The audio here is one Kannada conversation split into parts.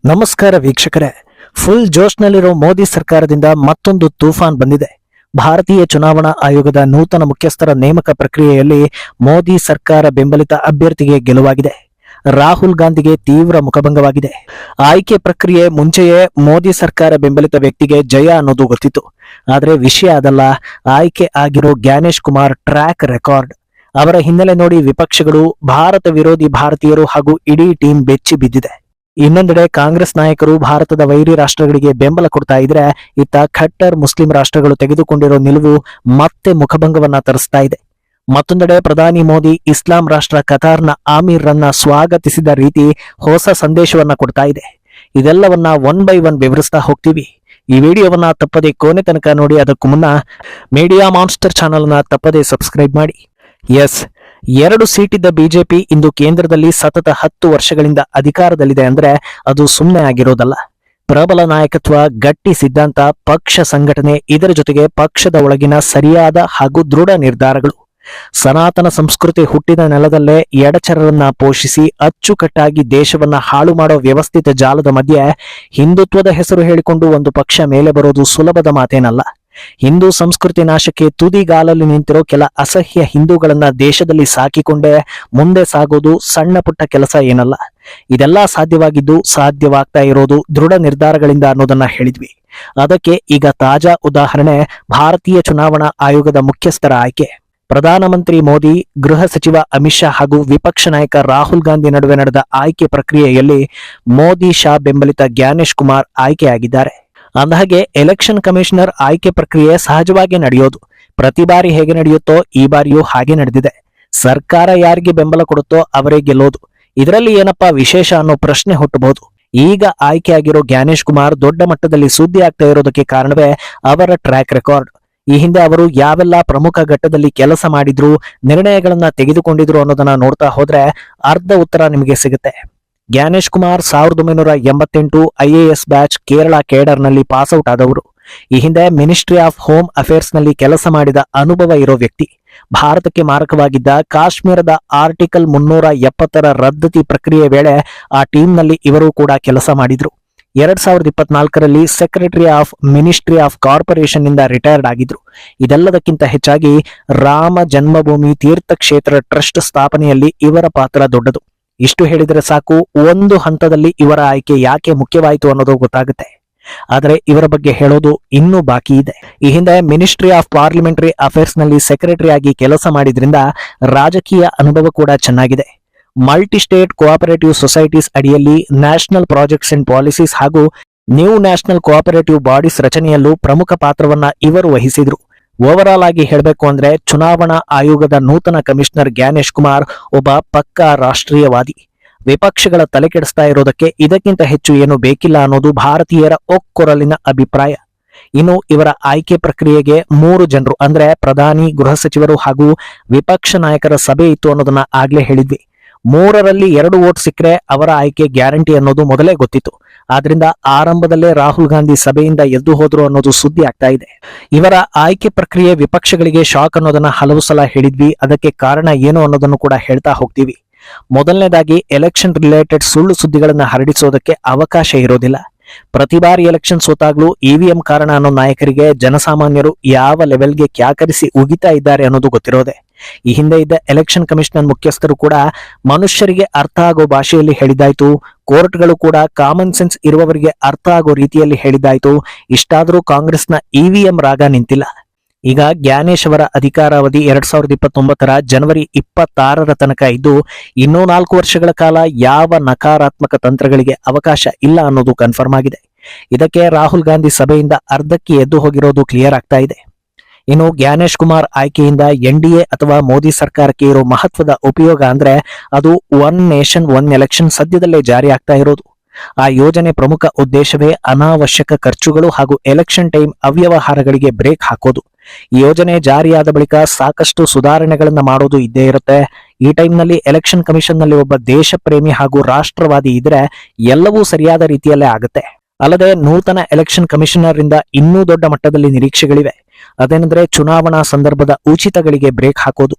ನಮಸ್ಕಾರ ವೀಕ್ಷಕರೇ. ಫುಲ್ ಜೋಶ್ನಲ್ಲಿರೋ ಮೋದಿ ಸರ್ಕಾರದಿಂದ ಮತ್ತೊಂದು ತೂಫಾನ್ ಬಂದಿದೆ. ಭಾರತೀಯ ಚುನಾವಣಾ ಆಯೋಗದ ನೂತನ ಮುಖ್ಯಸ್ಥರ ನೇಮಕ ಪ್ರಕ್ರಿಯೆಯಲ್ಲಿ ಮೋದಿ ಸರ್ಕಾರ ಬೆಂಬಲಿತ ಅಭ್ಯರ್ಥಿಗೆ ಗೆಲುವಾಗಿದೆ. ರಾಹುಲ್ ಗಾಂಧಿಗೆ ತೀವ್ರ ಮುಖಭಂಗವಾಗಿದೆ. ಆಯ್ಕೆ ಪ್ರಕ್ರಿಯೆ ಮುಂಚೆಯೇ ಮೋದಿ ಸರ್ಕಾರ ಬೆಂಬಲಿತ ವ್ಯಕ್ತಿಗೆ ಜಯ ಅನ್ನೋದು ಗೊತ್ತಿತ್ತು. ಆದರೆ ವಿಷಯ ಅದಲ್ಲ. ಆಯ್ಕೆ ಆಗಿರೋ ಜ್ಞಾನೇಶ್ ಕುಮಾರ್ ಟ್ರ್ಯಾಕ್ ರೆಕಾರ್ಡ್. ಅವರ ಹಿನ್ನೆಲೆ ನೋಡಿ ವಿಪಕ್ಷಗಳು, ಭಾರತ ವಿರೋಧಿ ಭಾರತೀಯರು ಹಾಗೂ ಇಡೀ ಟೀಮ್ ಬೆಚ್ಚಿ ಬಿದ್ದಿದೆ. ಇನ್ನೊಂದೆಡೆ ಕಾಂಗ್ರೆಸ್ ನಾಯಕರು ಭಾರತದ ವೈರಿ ರಾಷ್ಟ್ರಗಳಿಗೆ ಬೆಂಬಲ ಕೊಡ್ತಾ ಇದ್ರೆ, ಇತ್ತ ಖಟ್ಟರ್ ಮುಸ್ಲಿಂ ರಾಷ್ಟ್ರಗಳು ತೆಗೆದುಕೊಂಡಿರೋ ನಿಲುವು ಮತ್ತೆ ಮುಖಭಂಗವನ್ನ ತರಿಸ್ತಾ ಇದೆ. ಮತ್ತೊಂದೆಡೆ ಪ್ರಧಾನಿ ಮೋದಿ ಇಸ್ಲಾಂ ರಾಷ್ಟ್ರ ಕತಾರ್ನ ಆಮೀರ್ ರನ್ನ ಸ್ವಾಗತಿಸಿದ ರೀತಿ ಹೊಸ ಸಂದೇಶವನ್ನ ಕೊಡ್ತಾ ಇದೆ. ಇದೆಲ್ಲವನ್ನ ಒನ್ ಬೈ ಒನ್ ವಿವರಿಸ್ತಾ ಹೋಗ್ತೀವಿ. ಈ ವಿಡಿಯೋವನ್ನ ತಪ್ಪದೆ ಕೊನೆ ತನಕ ನೋಡಿ. ಅದಕ್ಕೂ ಮುನ್ನ ಮೀಡಿಯಾ ಮಾನ್ಸ್ಟರ್ ಚಾನೆಲ್ ನ ತಪ್ಪದೆ ಸಬ್ಸ್ಕ್ರೈಬ್ ಮಾಡಿ. ಎಸ್, 2 ಸೀಟಿದ್ದ ಬಿಜೆಪಿ ಇಂದು ಕೇಂದ್ರದಲ್ಲಿ ಸತತ 10 ವರ್ಷಗಳಿಂದ ಅಧಿಕಾರದಲ್ಲಿದೆ ಅಂದ್ರೆ ಅದು ಸುಮ್ಮನೆ ಆಗಿರೋದಲ್ಲ. ಪ್ರಬಲ ನಾಯಕತ್ವ, ಗಟ್ಟಿ ಸಿದ್ಧಾಂತ, ಪಕ್ಷ ಸಂಘಟನೆ, ಇದರ ಜೊತೆಗೆ ಪಕ್ಷದ ಒಳಗಿನ ಸರಿಯಾದ ಹಾಗೂ ದೃಢ ನಿರ್ಧಾರಗಳು. ಸನಾತನ ಸಂಸ್ಕೃತಿ ಹುಟ್ಟಿದ ನೆಲದಲ್ಲೇ ಎಡಚರರನ್ನ ಪೋಷಿಸಿ ಅಚ್ಚುಕಟ್ಟಾಗಿ ದೇಶವನ್ನ ಹಾಳು ಮಾಡೋ ವ್ಯವಸ್ಥಿತ ಜಾಲದ ಮಧ್ಯೆ ಹಿಂದುತ್ವದ ಹೆಸರು ಹೇಳಿಕೊಂಡು ಒಂದು ಪಕ್ಷ ಮೇಲೆ ಬರೋದು ಸುಲಭದ ಮಾತೇನಲ್ಲ. ಹಿಂದೂ ಸಂಸ್ಕೃತಿ ನಾಶಕ್ಕೆ ತುದಿಗಾಲಲ್ಲಿ ನಿಂತಿರೋ ಕೆಲ ಅಸಹ್ಯ ಹಿಂದೂಗಳನ್ನ ದೇಶದಲ್ಲಿ ಸಾಕಿಕೊಂಡೇ ಮುಂದೆ ಸಾಗೋದು ಸಣ್ಣ ಪುಟ್ಟ ಕೆಲಸ ಏನಲ್ಲ. ಇದೆಲ್ಲ ಸಾಧ್ಯವಾಗ್ತಾ ಇರೋದು ದೃಢ ನಿರ್ಧಾರಗಳಿಂದ ಅನ್ನೋದನ್ನ ಹೇಳಿದ್ವಿ. ಅದಕ್ಕೆ ಈಗ ತಾಜಾ ಉದಾಹರಣೆ ಭಾರತೀಯ ಚುನಾವಣಾ ಆಯೋಗದ ಮುಖ್ಯಸ್ಥರ ಆಯ್ಕೆ. ಪ್ರಧಾನಮಂತ್ರಿ ಮೋದಿ, ಗೃಹ ಸಚಿವ ಅಮಿತ್ ಶಾ ಹಾಗೂ ವಿಪಕ್ಷ ನಾಯಕ ರಾಹುಲ್ ಗಾಂಧಿ ನಡುವೆ ನಡೆದ ಆಯ್ಕೆ ಪ್ರಕ್ರಿಯೆಯಲ್ಲಿ ಮೋದಿ ಶಾ ಬೆಂಬಲಿತ ಜ್ಞಾನೇಶ್ ಕುಮಾರ್ ಆಯ್ಕೆಯಾಗಿದ್ದಾರೆ. ಅಂದಹಾಗೆ ಎಲೆಕ್ಷನ್ ಕಮಿಷನರ್ ಆಯ್ಕೆ ಪ್ರಕ್ರಿಯೆ ಸಹಜವಾಗಿ ನಡೆಯೋದು. ಪ್ರತಿ ಬಾರಿ ಹೇಗೆ ನಡೆಯುತ್ತೋ ಈ ಬಾರಿಯೂ ಹಾಗೆ ನಡೆದಿದೆ. ಸರ್ಕಾರ ಯಾರಿಗೆ ಬೆಂಬಲ ಕೊಡುತ್ತೋ ಅವರೇ ಗೆಲ್ಲೋದು. ಇದರಲ್ಲಿ ಏನಪ್ಪಾ ವಿಶೇಷ ಅನ್ನೋ ಪ್ರಶ್ನೆ ಹುಟ್ಟಬಹುದು. ಈಗ ಆಯ್ಕೆಯಾಗಿರೋ ಜ್ಞಾನೇಶ್ ಕುಮಾರ್ ದೊಡ್ಡ ಮಟ್ಟದಲ್ಲಿ ಸುದ್ದಿ ಆಗ್ತಾ ಇರೋದಕ್ಕೆ ಕಾರಣವೇ ಅವರ ಟ್ರ್ಯಾಕ್ ರೆಕಾರ್ಡ್. ಈ ಹಿಂದೆ ಅವರು ಯಾವೆಲ್ಲ ಪ್ರಮುಖ ಘಟ್ಟದಲ್ಲಿ ಕೆಲಸ ಮಾಡಿದ್ರು, ನಿರ್ಣಯಗಳನ್ನ ತೆಗೆದುಕೊಂಡಿದ್ರು ಅನ್ನೋದನ್ನ ನೋಡ್ತಾ ಹೋದ್ರೆ ಅರ್ಧ ಉತ್ತರ ನಿಮಗೆ ಸಿಗುತ್ತೆ. ಜ್ಞಾನೇಶ್ ಕುಮಾರ್ 1988 IAS ಬ್ಯಾಚ್ ಕೇರಳ ಕೇಡರ್ನಲ್ಲಿ ಪಾಸ್ಔಟ್ ಆದವರು. ಈ ಹಿಂದೆ ಮಿನಿಸ್ಟ್ರಿ ಆಫ್ ಹೋಮ್ ಅಫೇರ್ಸ್ ನಲ್ಲಿ ಕೆಲಸ ಮಾಡಿದ ಅನುಭವ ಇರೋ ವ್ಯಕ್ತಿ. ಭಾರತಕ್ಕೆ ಮಾರಕವಾಗಿದ್ದ ಕಾಶ್ಮೀರದ ಆರ್ಟಿಕಲ್ 370 ರದ್ದತಿ ಪ್ರಕ್ರಿಯೆ ವೇಳೆ ಆ ಟೀಮ್ನಲ್ಲಿ ಇವರು ಕೂಡ ಕೆಲಸ ಮಾಡಿದ್ರು. 2024ರಲ್ಲಿ secretary of ministry of corporation ನಿಂದ ರಿಟೈರ್ಡ್ ಆಗಿದ್ರು. ಇದೆಲ್ಲದಕ್ಕಿಂತ ಹೆಚ್ಚಾಗಿ ರಾಮ ಜನ್ಮಭೂಮಿ ತೀರ್ಥಕ್ಷೇತ್ರ ಟ್ರಸ್ಟ್ ಸ್ಥಾಪನೆಯಲ್ಲಿ ಇವರ ಪಾತ್ರ ದೊಡ್ಡದು. ಇಷ್ಟು ಹೇಳಿದರೆ ಸಾಕು, ಒಂದು ಹಂತದಲ್ಲಿ ಇವರ ಆಯ್ಕೆ ಯಾಕೆ ಮುಖ್ಯವಾಯಿತು ಅನ್ನೋದು ಗೊತ್ತಾಗುತ್ತೆ. ಆದರೆ ಇವರ ಬಗ್ಗೆ ಹೇಳೋದು ಇನ್ನೂ ಬಾಕಿ ಇದೆ. ಈ ಹಿಂದೆ ಮಿನಿಸ್ಟ್ರಿ ಆಫ್ ಪಾರ್ಲಿಮೆಂಟರಿ ಅಫೇರ್ಸ್ ನಲ್ಲಿ ಸೆಕ್ರೆಟರಿ ಆಗಿ ಕೆಲಸ ಮಾಡಿದ್ರಿಂದ ರಾಜಕೀಯ ಅನುಭವ ಕೂಡ ಚೆನ್ನಾಗಿದೆ. ಮಲ್ಟಿ ಸ್ಟೇಟ್ ಕೋಆಪರೇಟಿವ್ ಸೊಸೈಟೀಸ್ ಅಡಿಯಲ್ಲಿ ನ್ಯಾಷನಲ್ ಪ್ರಾಜೆಕ್ಟ್ಸ್ ಅಂಡ್ ಪಾಲಿಸೀಸ್ ಹಾಗೂ ನ್ಯೂ ನ್ಯಾಷನಲ್ ಕೋಆಪರೇಟಿವ್ ಬಾಡೀಸ್ ರಚನೆಯಲ್ಲೂ ಪ್ರಮುಖ ಪಾತ್ರವನ್ನ ಇವರು ವಹಿಸಿದ್ರು. ಓವರ್ ಆಲ್ ಆಗಿ ಹೇಳಬೇಕು ಅಂದ್ರೆ ಚುನಾವಣಾ ಆಯೋಗದ ನೂತನ ಕಮಿಷನರ್ ಜ್ಞಾನೇಶ್ ಕುಮಾರ್ ಒಬ್ಬ ಪಕ್ಕಾ ರಾಷ್ಟ್ರೀಯವಾದಿ. ವಿಪಕ್ಷಗಳ ತಲೆ ಕೆಡಿಸ್ತಾ ಇರೋದಕ್ಕೆ ಇದಕ್ಕಿಂತ ಹೆಚ್ಚು ಏನು ಬೇಕಿಲ್ಲ ಅನ್ನೋದು ಭಾರತೀಯರ ಒಕ್ಕೊರಲಿನ ಅಭಿಪ್ರಾಯ. ಇನ್ನು ಇವರ ಆಯ್ಕೆ ಪ್ರಕ್ರಿಯೆಗೆ 3 ಜನರು ಅಂದ್ರೆ ಪ್ರಧಾನಿ, ಗೃಹ ಸಚಿವರು ಹಾಗೂ ವಿಪಕ್ಷ ನಾಯಕರ ಸಭೆ ಇತ್ತು ಅನ್ನೋದನ್ನ ಆಗ್ಲೇ ಹೇಳಿದ್ವಿ. 3ರಲ್ಲಿ 2 ವೋಟ್ ಸಿಕ್ಕರೆ ಅವರ ಆಯ್ಕೆ ಗ್ಯಾರಂಟಿ ಅನ್ನೋದು ಮೊದಲೇ ಗೊತ್ತಿತ್ತು. ಆದ್ರಿಂದ ಆರಂಭದಲ್ಲೇ ರಾಹುಲ್ ಗಾಂಧಿ ಸಭೆಯಿಂದ ಎದ್ದು ಹೋದ್ರು ಅನ್ನೋದು ಸುದ್ದಿ ಆಗ್ತಾ ಇದೆ. ಇವರ ಆಯ್ಕೆ ಪ್ರಕ್ರಿಯೆ ವಿಪಕ್ಷಗಳಿಗೆ ಶಾಕ್ ಅನ್ನೋದನ್ನ ಹಲವು ಸಲ ಹೇಳಿದ್ವಿ. ಅದಕ್ಕೆ ಕಾರಣ ಏನು ಅನ್ನೋದನ್ನು ಕೂಡ ಹೇಳ್ತಾ ಹೋಗ್ತೀವಿ. ಮೊದಲನೇದಾಗಿ, ಎಲೆಕ್ಷನ್ ರಿಲೇಟೆಡ್ ಸುಳ್ಳು ಸುದ್ದಿಗಳನ್ನ ಹರಡಿಸೋದಕ್ಕೆ ಅವಕಾಶ ಇರೋದಿಲ್ಲ. ಪ್ರತಿ ಬಾರಿ ಎಲೆಕ್ಷನ್ ಸೋತಾಗ್ಲೂ EVM ಕಾರಣ ಅನ್ನೋ ನಾಯಕರಿಗೆ ಜನಸಾಮಾನ್ಯರು ಯಾವ ಲೆವೆಲ್ಗೆ ಕ್ಯಾಕರಿಸಿ ಉಗಿತಾ ಇದ್ದಾರೆ ಅನ್ನೋದು ಗೊತ್ತಿರೋದೆ. ಈ ಹಿಂದೆ ಇದ್ದ ಎಲೆಕ್ಷನ್ ಕಮಿಷನ್ ಮುಖ್ಯಸ್ಥರು ಕೂಡ ಮನುಷ್ಯರಿಗೆ ಅರ್ಥ ಆಗೋ ಭಾಷೆಯಲ್ಲಿ ಹೇಳಿದ್ದಾಯ್ತು. ಕೋರ್ಟ್ಗಳು ಕೂಡ ಕಾಮನ್ ಸೆನ್ಸ್ ಇರುವವರಿಗೆ ಅರ್ಥ ಆಗೋ ರೀತಿಯಲ್ಲಿ ಹೇಳಿದ್ದಾಯ್ತು. ಇಷ್ಟಾದರೂ ಕಾಂಗ್ರೆಸ್ನ EVM ರಾಗ ನಿಂತಿಲ್ಲ. ಈಗ ಜ್ಞಾನೇಶ್ ಅವರ ಅಧಿಕಾರಾವಧಿ 2029ರ ಜನವರಿ 26ರ ತನಕ ಇದ್ದು, ಇನ್ನೂ 4 ವರ್ಷಗಳ ಕಾಲ ಯಾವ ನಕಾರಾತ್ಮಕ ತಂತ್ರಗಳಿಗೆ ಅವಕಾಶ ಇಲ್ಲ ಅನ್ನೋದು ಕನ್ಫರ್ಮ್ ಆಗಿದೆ. ಇದಕ್ಕೆ ರಾಹುಲ್ ಗಾಂಧಿ ಸಭೆಯಿಂದ ಅರ್ಧಕ್ಕೆ ಎದ್ದು ಹೋಗಿರೋದು ಕ್ಲಿಯರ್ ಆಗ್ತಾ ಇದೆ. ಇನ್ನು ಜ್ಞಾನೇಶ್ ಕುಮಾರ್ ಆಯ್ಕೆಯಿಂದ NDA ಅಥವಾ ಮೋದಿ ಸರ್ಕಾರಕ್ಕೆ ಇರೋ ಮಹತ್ವದ ಉಪಯೋಗ ಅಂದ್ರೆ ಅದು ಒನ್ ನೇಷನ್ ಒನ್ ಎಲೆಕ್ಷನ್ ಸದ್ಯದಲ್ಲೇ ಜಾರಿ ಆಗ್ತಾ ಇರೋದು. ಆ ಯೋಜನೆ ಪ್ರಮುಖ ಉದ್ದೇಶವೇ ಅನಾವಶ್ಯಕ ಖರ್ಚುಗಳು ಹಾಗೂ ಎಲೆಕ್ಷನ್ ಟೈಮ್ ಅವ್ಯವಹಾರಗಳಿಗೆ ಬ್ರೇಕ್ ಹಾಕೋದು. ಈ ಯೋಜನೆ ಜಾರಿಯಾದ ಬಳಿಕ ಸಾಕಷ್ಟು ಸುಧಾರಣೆಗಳನ್ನ ಮಾಡೋದು ಇದ್ದೇ ಇರುತ್ತೆ. ಈ ಟೈಮ್ನಲ್ಲಿ ಎಲೆಕ್ಷನ್ ಕಮಿಷನ್ ನಲ್ಲಿ ಒಬ್ಬ ದೇಶ ಪ್ರೇಮಿ ಹಾಗೂ ರಾಷ್ಟ್ರವಾದಿ ಇದ್ರೆ ಎಲ್ಲವೂ ಸರಿಯಾದ ರೀತಿಯಲ್ಲೇ ಆಗುತ್ತೆ. ಅಲ್ಲದೆ ನೂತನ ಎಲೆಕ್ಷನ್ ಕಮಿಷನರ್ ಇಂದ ಇನ್ನೂ ದೊಡ್ಡ ಮಟ್ಟದಲ್ಲಿ ನಿರೀಕ್ಷೆಗಳಿವೆ. ಅದೇನೆಂದ್ರೆ ಚುನಾವಣಾ ಸಂದರ್ಭದ ಉಚಿತಗಳಿಗೆ ಬ್ರೇಕ್ ಹಾಕೋದು.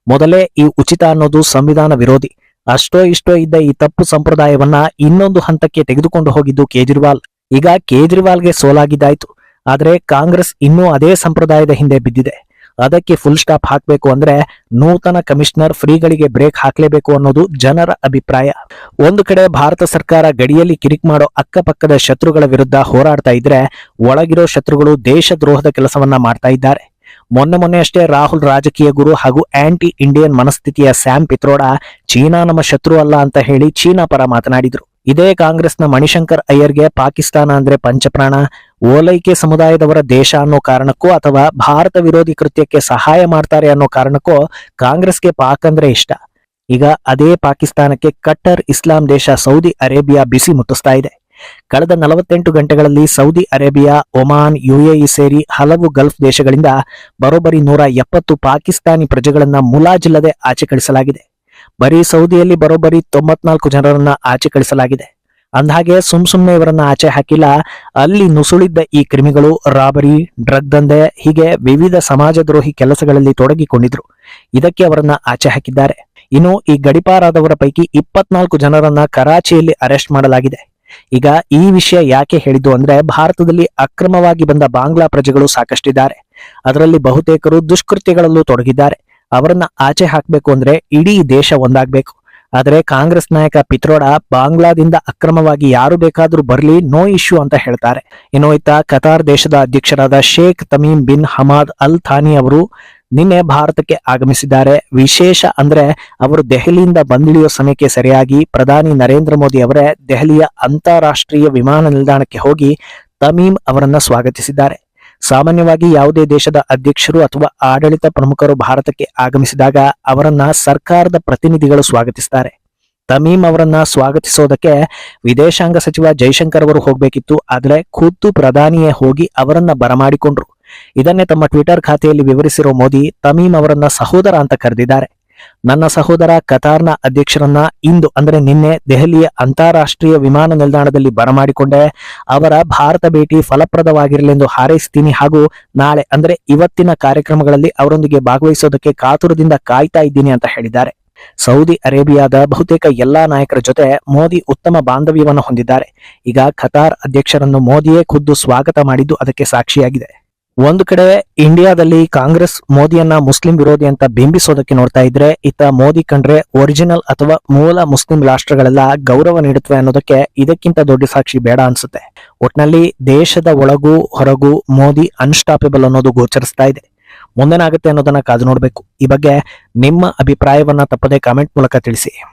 ಮೊದಲೇ ಈ ಉಚಿತ ಅನ್ನೋದು ಸಂವಿಧಾನ ವಿರೋಧಿ. ಅಷ್ಟೋ ಇಷ್ಟೋ ಇದ್ದ ಈ ತಪ್ಪು ಸಂಪ್ರದಾಯವನ್ನ ಇನ್ನೊಂದು ಹಂತಕ್ಕೆ ತೆಗೆದುಕೊಂಡು ಹೋಗಿದ್ದು ಕೇಜ್ರಿವಾಲ್. ಈಗ ಕೇಜ್ರಿವಾಲ್ಗೆ ಸೋಲಾಗಿದ್ದಾಯ್ತು. ಆದ್ರೆ ಕಾಂಗ್ರೆಸ್ ಇನ್ನೂ ಅದೇ ಸಂಪ್ರದಾಯದ ಹಿಂದೆ ಬಿದ್ದಿದೆ. ಅದಕ್ಕೆ ಫುಲ್ ಸ್ಟಾಪ್ ಹಾಕಬೇಕು ಅಂದ್ರೆ ನೂತನ ಕಮಿಷನರ್ ಫ್ರೀಗಳಿಗೆ ಬ್ರೇಕ್ ಹಾಕಲೇಬೇಕು ಅನ್ನೋದು ಜನರ ಅಭಿಪ್ರಾಯ. ಒಂದು ಕಡೆ ಭಾರತ ಸರ್ಕಾರ ಗಡಿಯಲ್ಲಿ ಕಿರಿಕ್ ಮಾಡೋ ಅಕ್ಕಪಕ್ಕದ ಶತ್ರುಗಳ ವಿರುದ್ಧ ಹೋರಾಡ್ತಾ ಇದ್ರೆ, ಒಳಗಿರೋ ಶತ್ರುಗಳು ದೇಶದ್ರೋಹದ ಕೆಲಸವನ್ನ ಮಾಡ್ತಾ ಇದ್ದಾರೆ. ಮೊನ್ನೆ ಅಷ್ಟೇ ರಾಹುಲ್ ರಾಜಕೀಯ ಗುರು ಹಾಗೂ ಆಂಟಿ ಇಂಡಿಯನ್ ಮನಸ್ಥಿತಿಯ ಸ್ಯಾಮ್ ಪಿತ್ರೋಡಾ ಚೀನಾ ನಮ್ಮ ಶತ್ರು ಅಲ್ಲ ಅಂತ ಹೇಳಿ ಚೀನಾ ಪರ ಮಾತನಾಡಿದ್ರು. ಇದೇ ಕಾಂಗ್ರೆಸ್ನ ಮಣಿಶಂಕರ್ ಅಯ್ಯರ್ಗೆ ಪಾಕಿಸ್ತಾನ ಅಂದ್ರೆ ಪಂಚಪ್ರಾಣ, ಓಲೈಕೆ ಸಮುದಾಯದವರ ದೇಶ ಅನ್ನೋ ಕಾರಣಕ್ಕೋ ಅಥವಾ ಭಾರತ ವಿರೋಧಿ ಕೃತ್ಯಕ್ಕೆ ಸಹಾಯ ಮಾಡ್ತಾರೆ ಅನ್ನೋ ಕಾರಣಕ್ಕೋ ಕಾಂಗ್ರೆಸ್ಗೆ ಪಾಕ್ ಅಂದ್ರೆ ಇಷ್ಟ. ಈಗ ಅದೇ ಪಾಕಿಸ್ತಾನಕ್ಕೆ ಕಟ್ಟರ್ ಇಸ್ಲಾಂ ದೇಶ ಸೌದಿ ಅರೇಬಿಯಾ ಬಿಸಿ ಮುಟ್ಟಿಸ್ತಾ ಇದೆ. ಕಳೆದ 48 ಗಂಟೆಗಳಲ್ಲಿ ಸೌದಿ ಅರೇಬಿಯಾ, ಒಮಾನ್, ಯುಎಇ ಸೇರಿ ಹಲವು ಗಲ್ಫ್ ದೇಶಗಳಿಂದ ಬರೋಬ್ಬರಿ 170 ಪಾಕಿಸ್ತಾನಿ ಪ್ರಜೆಗಳನ್ನ ಮುಲಾಜಿಲ್ಲದೆ ಆಚೆ ಕಳಿಸಲಾಗಿದೆ. ಬರೀ ಸೌದಿಯಲ್ಲಿ ಬರೋಬ್ಬರಿ 94 ಜನರನ್ನ ಆಚೆ ಕಳಿಸಲಾಗಿದೆ. ಅಂದಹಾಗೆ ಸುಮ್ನೆ ಇವರನ್ನ ಆಚೆ ಹಾಕಿಲ್ಲ. ಅಲ್ಲಿ ನುಸುಳಿದ್ದ ಈ ಕ್ರಿಮಿಗಳು ರಾಬರಿ, ಡ್ರಗ್ ದಂಧೆ ಹೀಗೆ ವಿವಿಧ ಸಮಾಜದ್ರೋಹಿ ಕೆಲಸಗಳಲ್ಲಿ ತೊಡಗಿಕೊಂಡಿದ್ರು. ಇದಕ್ಕೆ ಅವರನ್ನ ಆಚೆ ಹಾಕಿದ್ದಾರೆ. ಇನ್ನು ಈ ಗಡಿಪಾರಾದವರ ಪೈಕಿ 24 ಜನರನ್ನ ಕರಾಚಿಯಲ್ಲಿ ಅರೆಸ್ಟ್ ಮಾಡಲಾಗಿದೆ. ಈಗ ಈ ವಿಷಯ ಯಾಕೆ ಹೇಳಿದ್ದು ಅಂದ್ರೆ, ಭಾರತದಲ್ಲಿ ಅಕ್ರಮವಾಗಿ ಬಂದ ಬಾಂಗ್ಲಾ ಪ್ರಜೆಗಳು ಸಾಕಷ್ಟಿದ್ದಾರೆ. ಅದರಲ್ಲಿ ಬಹುತೇಕರು ದುಷ್ಕೃತ್ಯಗಳಲ್ಲೂ ತೊಡಗಿದ್ದಾರೆ. ಅವರನ್ನ ಆಚೆ ಹಾಕಬೇಕು ಅಂದ್ರೆ ಇಡೀ ದೇಶ ಒಂದಾಗಬೇಕು. ಆದರೆ ಕಾಂಗ್ರೆಸ್ ನಾಯಕ ಪಿತ್ರೋಡಾ ಬಾಂಗ್ಲಾದಿಂದ ಅಕ್ರಮವಾಗಿ ಯಾರು ಬೇಕಾದ್ರೂ ಬರ್ಲಿ, ನೋ ಇಶ್ಯೂ ಅಂತ ಹೇಳ್ತಾರೆ. ಇನ್ನು ಇತ್ತ ಕತಾರ್ ದೇಶದ ಅಧ್ಯಕ್ಷರಾದ Sheikh Tamim bin ಹಮಾದ್ Al Thani ಅವರು ನಿನ್ನೆ ಭಾರತಕ್ಕೆ ಆಗಮಿಸಿದ್ದಾರೆ. ವಿಶೇಷ ಅಂದ್ರೆ ಅವರು ದೆಹಲಿಯಿಂದ ಬಂದಿಳಿಯೋ ಸಮಯಕ್ಕೆ ಸರಿಯಾಗಿ ಪ್ರಧಾನಿ ನರೇಂದ್ರ ಮೋದಿ ಅವರೇ ದೆಹಲಿಯ ಅಂತಾರಾಷ್ಟ್ರೀಯ ವಿಮಾನ ನಿಲ್ದಾಣಕ್ಕೆ ಹೋಗಿ ತಮೀಮ್ ಅವರನ್ನ ಸ್ವಾಗತಿಸಿದ್ದಾರೆ. ಸಾಮಾನ್ಯವಾಗಿ ಯಾವುದೇ ದೇಶದ ಅಧ್ಯಕ್ಷರು ಅಥವಾ ಆಡಳಿತ ಪ್ರಮುಖರು ಭಾರತಕ್ಕೆ ಆಗಮಿಸಿದಾಗ ಅವರನ್ನ ಸರ್ಕಾರದ ಪ್ರತಿನಿಧಿಗಳು ಸ್ವಾಗತಿಸ್ತಾರೆ. ತಮೀಮ್ ಅವರನ್ನ ಸ್ವಾಗತಿಸೋದಕ್ಕೆ ವಿದೇಶಾಂಗ ಸಚಿವ ಜೈಶಂಕರ್ ಅವರು ಹೋಗ್ಬೇಕಿತ್ತು. ಆದ್ರೆ ಖುದ್ದು ಪ್ರಧಾನಿಯೇ ಹೋಗಿ ಅವರನ್ನ ಬರಮಾಡಿಕೊಂಡ್ರು. ಇದನ್ನೇ ತಮ್ಮ ಟ್ವಿಟರ್ ಖಾತೆಯಲ್ಲಿ ವಿವರಿಸಿರೋ ಮೋದಿ ತಮೀಮ್ ಅವರನ್ನ ಸಹೋದರ ಅಂತ ಕರೆದಿದ್ದಾರೆ. ನನ್ನ ಸಹೋದರ ಕತಾರ್ನ ಅಧ್ಯಕ್ಷರನ್ನ ಇಂದು ಅಂದ್ರೆ ನಿನ್ನೆ ದೆಹಲಿಯ ಅಂತಾರಾಷ್ಟ್ರೀಯ ವಿಮಾನ ನಿಲ್ದಾಣದಲ್ಲಿ ಬರಮಾಡಿಕೊಂಡೆ. ಅವರ ಭಾರತ ಭೇಟಿ ಫಲಪ್ರದವಾಗಿರಲೆಂದು ಹಾರೈಸ್ತೀನಿ ಹಾಗೂ ನಾಳೆ ಅಂದ್ರೆ ಇವತ್ತಿನ ಕಾರ್ಯಕ್ರಮಗಳಲ್ಲಿ ಅವರೊಂದಿಗೆ ಭಾಗವಹಿಸೋದಕ್ಕೆ ಕಾತುರದಿಂದ ಕಾಯ್ತಾ ಇದ್ದೀನಿ ಅಂತ ಹೇಳಿದ್ದಾರೆ. ಸೌದಿ ಅರೇಬಿಯಾದ ಬಹುತೇಕ ಎಲ್ಲಾ ನಾಯಕರ ಜೊತೆ ಮೋದಿ ಉತ್ತಮ ಬಾಂಧವ್ಯವನ್ನು ಹೊಂದಿದ್ದಾರೆ. ಈಗ ಖತಾರ್ ಅಧ್ಯಕ್ಷರನ್ನು ಮೋದಿಯೇ ಖುದ್ದು ಸ್ವಾಗತ ಮಾಡಿದ್ದು ಅದಕ್ಕೆ ಸಾಕ್ಷಿಯಾಗಿದೆ. ಒಂದು ಕಡೆ ಇಂಡಿಯಾದಲ್ಲಿ ಕಾಂಗ್ರೆಸ್ ಮೋದಿಯನ್ನ ಮುಸ್ಲಿಂ ವಿರೋಧಿ ಅಂತ ಬಿಂಬಿಸೋದಕ್ಕೆ ನೋಡ್ತಾ ಇದ್ರೆ, ಇತ್ತ ಮೋದಿ ಕಂಡ್ರೆ ಒರಿಜಿನಲ್ ಅಥವಾ ಮೂಲ ಮುಸ್ಲಿಂ ರಾಷ್ಟ್ರಗಳೆಲ್ಲ ಗೌರವ ನೀಡುತ್ತವೆ ಅನ್ನೋದಕ್ಕೆ ಇದಕ್ಕಿಂತ ದೊಡ್ಡ ಸಾಕ್ಷಿ ಬೇಡ ಅನ್ಸುತ್ತೆ. ಒಟ್ನಲ್ಲಿ ದೇಶದ ಒಳಗೂ ಹೊರಗೂ ಮೋದಿ ಅನ್ಸ್ಟಾಪೇಬಲ್ ಅನ್ನೋದು ಗೋಚರಿಸ್ತಾ ಇದೆ. ಮುಂದೇನಾಗುತ್ತೆ ಅನ್ನೋದನ್ನ ಕಾದು ನೋಡ್ಬೇಕು. ಈ ಬಗ್ಗೆ ನಿಮ್ಮ ಅಭಿಪ್ರಾಯವನ್ನ ತಪ್ಪದೆ ಕಾಮೆಂಟ್ ಮೂಲಕ ತಿಳಿಸಿ.